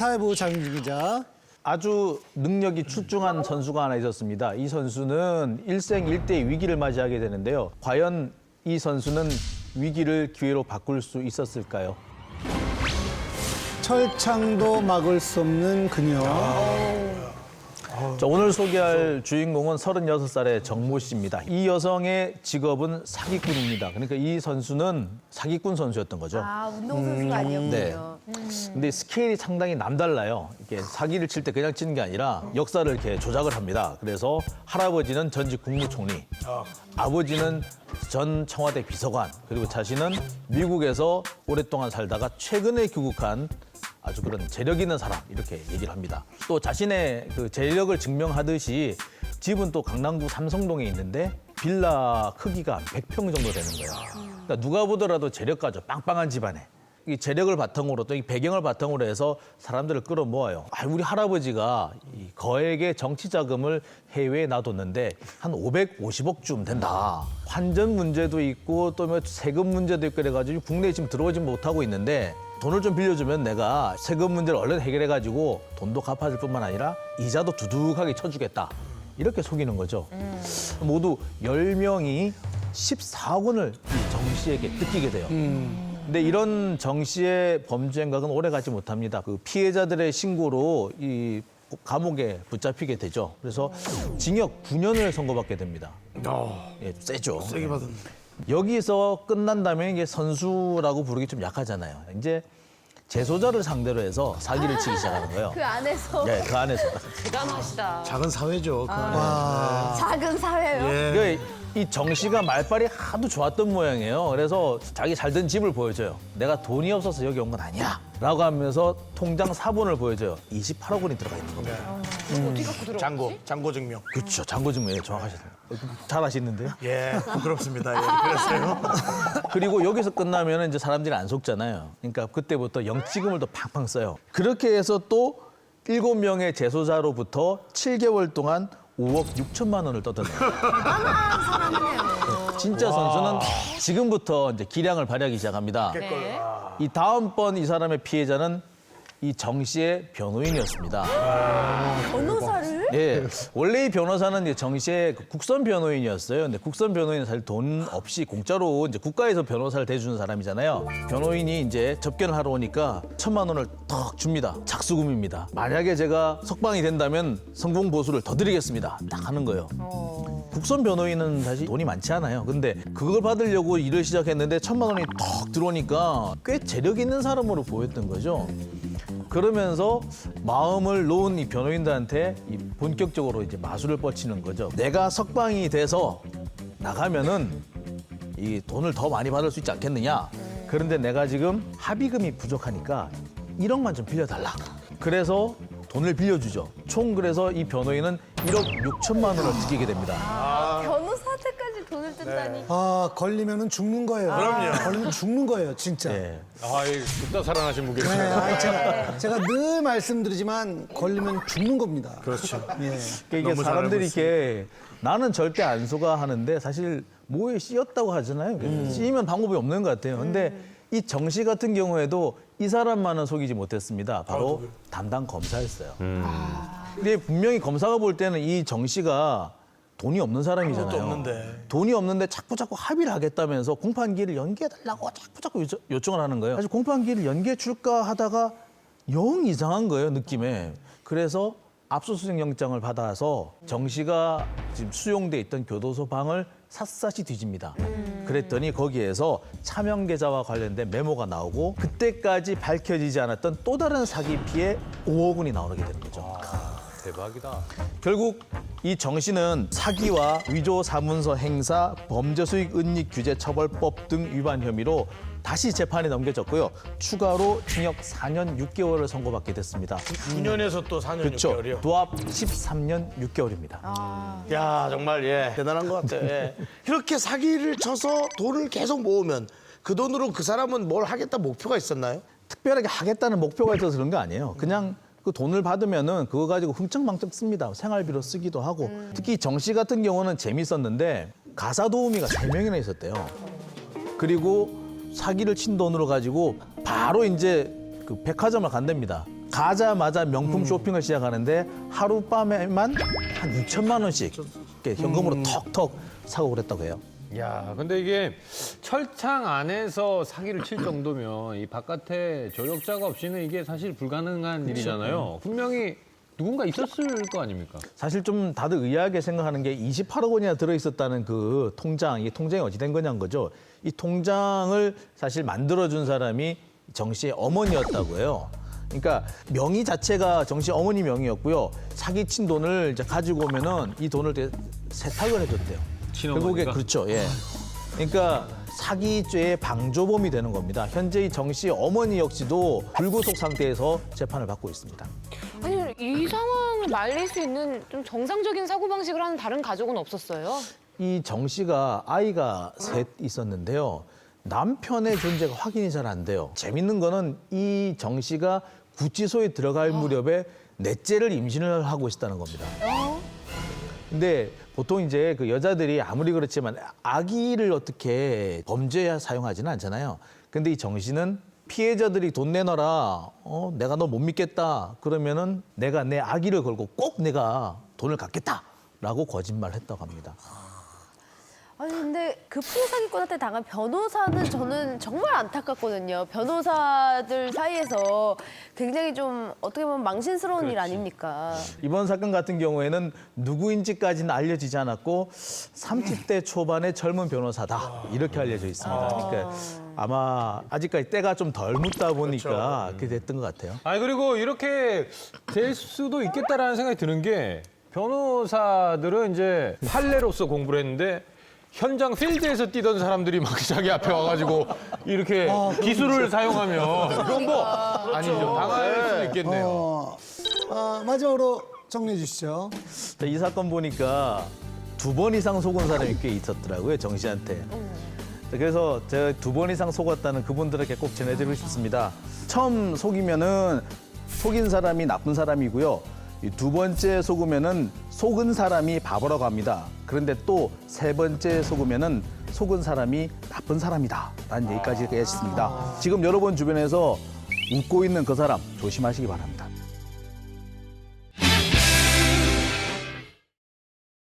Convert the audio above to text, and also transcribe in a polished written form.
스타일부 장윤진 기자. 아주 능력이 출중한 선수가 하나 있었습니다. 이 선수는 일생일대의 위기를 맞이하게 되는데요. 과연 이 선수는 위기를 기회로 바꿀 수 있었을까요? 철창도 막을 수 없는 그녀. 자, 오늘 소개할 주인공은 36살의 정모 씨입니다. 이 여성의 직업은 사기꾼입니다. 그러니까 이 선수는 사기꾼 선수였던 거죠. 아, 운동선수가 아니었군요. 근데 스케일이 상당히 남달라요. 이렇게 사기를 칠 때 그냥 치는 게 아니라 역사를 이렇게 조작을 합니다. 그래서 할아버지는 전직 국무총리, 아버지는 전 청와대 비서관, 그리고 자신은 미국에서 오랫동안 살다가 최근에 귀국한 아주 그런 재력 있는 사람, 이렇게 얘기를 합니다. 또 자신의 그 재력을 증명하듯이 집은 또 강남구 삼성동에 있는데 빌라 크기가 100평 정도 되는 거예요. 그러니까 누가 보더라도 재력가죠. 빵빵한 집안에. 이 재력을 바탕으로 또 이 배경을 바탕으로 해서 사람들을 끌어모아요. 우리 할아버지가 이 거액의 정치 자금을 해외에 놔뒀는데 한 550억쯤 된다. 환전 문제도 있고 또 뭐 세금 문제도 있고 그래가지고 국내에 지금 들어오지 못하고 있는데 돈을 좀 빌려주면 내가 세금 문제를 얼른 해결해가지고 돈도 갚아줄 뿐만 아니라 이자도 두둑하게 쳐주겠다. 이렇게 속이는 거죠. 모두 10명이 14억 원을 이 정 씨에게 뜯기게 돼요. 근데 이런 정 씨의 범죄 행각은 오래 가지 못합니다. 그 피해자들의 신고로 이 감옥에 붙잡히게 되죠. 그래서 징역 9년을 선고받게 됩니다. 예, 세죠. 세게 받은. 여기서 끝난다면 이게 선수라고 부르기 좀 약하잖아요. 이제 재소자를 상대로 해서 사기를 치기 시작하는 거예요. 그 안에서 네, 그 안에서. 대단하시다. 작은 사회죠. 그 안에. 작은 사회요. 예. 그러니까 이 정 씨가 말빨이 하도 좋았던 모양이에요. 그래서 자기 잘된 집을 보여줘요. 내가 돈이 없어서 여기 온 건 아니야. 라고 하면서 통장 사본을 보여줘요. 28억 원이 들어가 있는 겁니다. 어떻게 갖고 들어갔지? 잔고 증명. 그렇죠. 잔고 증명에 정확하셨어요. 잘 아시는데요. 예, 부끄럽습니다. 예, 그랬어요. 그리고 여기서 끝나면 이제 사람들이 안 속잖아요. 그러니까 그때부터 영치금을 더 팡팡 써요. 그렇게 해서 또 7명의 재소자로부터 7개월 동안 5억 6천만 원을 뜯어내요. 아마한 사람이네요. 진짜 선수는 지금부터 이제 기량을 발휘하기 시작합니다. 네. 이 다음번 이 사람의 피해자는 이 정 씨의 변호인이었습니다. 변호사를? 예, 원래 이 변호사는 이제 정 씨의 그 국선 변호인이었어요. 근데 국선 변호인은 사실 돈 없이 공짜로 이제 국가에서 변호사를 대주는 사람이잖아요. 변호인이 이제 접견을 하러 오니까 1,000만 원을 턱 줍니다. 착수금입니다. 만약에 제가 석방이 된다면 성공 보수를 더 드리겠습니다. 딱 하는 거예요. 국선 변호인은 사실 돈이 많지 않아요. 근데 그걸 받으려고 일을 시작했는데 1,000만 원이 턱 들어오니까 꽤 재력 있는 사람으로 보였던 거죠. 그러면서 마음을 놓은 이 변호인들한테 이 본격적으로 이제 마술을 뻗치는 거죠. 내가 석방이 돼서 나가면은 이 돈을 더 많이 받을 수 있지 않겠느냐. 그런데 내가 지금 합의금이 부족하니까 1억만 좀 빌려달라. 그래서 돈을 빌려주죠. 총 그래서 이 변호인은 1억 6천만 원을 뜯기게 됩니다. 변호사한테까지 돈을 뜯다니. 아, 걸리면은 죽는 거예요. 그럼요. 걸리면 죽는 거예요, 진짜. 예. 아이, 진짜 살아나신 네, 분이시네요. 아니, 제가 늘 말씀드리지만 걸리면 죽는 겁니다. 그렇죠. 예. 그러니까 이게 너무 잘 사람들이 알고 이렇게 나는 절대 안 속아 하는데 사실 뭐에 씌였다고 하잖아요. 씌이면 방법이 없는 것 같아요. 근데 이 정 씨 같은 경우에도 이 사람만은 속이지 못했습니다. 바로 담당 검사였어요. 근데 분명히 검사가 볼 때는 이 정 씨가 돈이 없는 사람이잖아요. 돈도 없는데. 돈이 없는데 자꾸 합의를 하겠다면서 공판기일을 연기해달라고 자꾸 요청을 하는 거예요. 사실 공판기일을 연기해 줄까 하다가 영 이상한 거예요, 느낌에. 그래서 압수수색 영장을 받아서 정 씨가 지금 수용돼 있던 교도소 방을 샅샅이 뒤집니다. 그랬더니 거기에서 차명 계좌와 관련된 메모가 나오고 그때까지 밝혀지지 않았던 또 다른 사기 피해 5억 원이 나오게 되는 거죠. 대박이다. 결국 이 정 씨는 사기와 위조 사문서 행사, 범죄수익 은닉 규제 처벌법 등 위반 혐의로 다시 재판에 넘겨졌고요. 추가로 징역 4년 6개월을 선고받게 됐습니다. 9년에서 또 4년 그렇죠. 6개월이요. 도합 13년 6개월입니다. 야, 정말 예, 대단한 것 같아요. 예. 이렇게 사기를 쳐서 돈을 계속 모으면 그 돈으로 그 사람은 뭘 하겠다 목표가 있었나요? 특별하게 하겠다는 목표가 있어서 그런 거 아니에요. 그냥 그 돈을 받으면은 그거 가지고 흥청망청 씁니다. 생활비로 쓰기도 하고. 특히 정 씨 같은 경우는 재밌었는데 가사 도우미가 3명이나 있었대요. 그리고 사기를 친 돈으로 가지고 바로 이제 그 백화점을 간답니다. 가자마자 명품 쇼핑을 시작하는데 하룻밤에만 한 2천만 원씩 이렇게 현금으로 턱턱 사고 그랬다고 해요. 야, 근데 이게 철창 안에서 사기를 칠 정도면 이 바깥에 조력자가 없이는 이게 사실 불가능한 일이잖아요. 분명히 누군가 있었을 거 아닙니까? 사실 좀 다들 의아하게 생각하는 게 28억 원이나 들어있었다는 그 통장, 이 통장이 어찌 된 거냐는 거죠. 이 통장을 사실 만들어준 사람이 정 씨의 어머니였다고 해요. 그러니까 명의 자체가 정 씨 어머니 명의였고요. 사기친 돈을 이제 가지고 오면은 이 돈을 이제 세탁을 해줬대요. 결국에 친어머니가? 그렇죠. 예. 그러니까 사기죄의 방조범이 되는 겁니다. 현재 이 정 씨 어머니 역시도 불구속 상태에서 재판을 받고 있습니다. 아니 이 상황을 말릴 수 있는 좀 정상적인 사고 방식을 하는 다른 가족은 없었어요? 이 정 씨가 아이가 셋 있었는데요. 남편의 존재가 확인이 잘 안 돼요. 재밌는 거는 이 정 씨가 구치소에 들어갈 무렵에 넷째를 임신을 하고 있었다는 겁니다. 근데 보통 이제 그 여자들이 아무리 그렇지만 아기를 어떻게 범죄에 사용하지는 않잖아요. 근데 이 정 씨는 피해자들이 돈 내놔라. 내가 너 못 믿겠다. 그러면은 내가 내 아기를 걸고 꼭 내가 돈을 갚겠다라고 거짓말을 했다고 합니다. 아니 근데 급풍 사기꾼한테 당한 변호사는 저는 정말 안타깝거든요. 변호사들 사이에서 굉장히 좀 어떻게 보면 망신스러운 일 아닙니까? 이번 사건 같은 경우에는 누구인지까지는 알려지지 않았고 30대 초반의 젊은 변호사다 이렇게 알려져 있습니다. 그러니까 아마 아직까지 때가 좀 덜 묻다 보니까 그렇게 됐던 것 같아요. 아니 그리고 이렇게 될 수도 있겠다라는 생각이 드는 게 변호사들은 이제 판례로서 공부를 했는데 현장 필드에서 뛰던 사람들이 막 자기 앞에 와가지고 이렇게 기술을 사용하면 그건 뭐 아니죠. 당할 수도 있겠네요. 마지막으로 정리해 주시죠. 자, 이 사건 보니까 2번 이상 속은 사람이 꽤 있었더라고요, 정 씨한테. 그래서 제가 2번 이상 속았다는 그분들에게 꼭 전해드리고 싶습니다. 처음 속이면은 속인 사람이 나쁜 사람이고요. 이 2번째 속으면은 속은 사람이 바보라고 합니다. 그런데 또 3번째 속으면은 속은 사람이 나쁜 사람이다. 라는 얘기까지 했습니다. 지금 여러분 주변에서 웃고 있는 그 사람 조심하시기 바랍니다.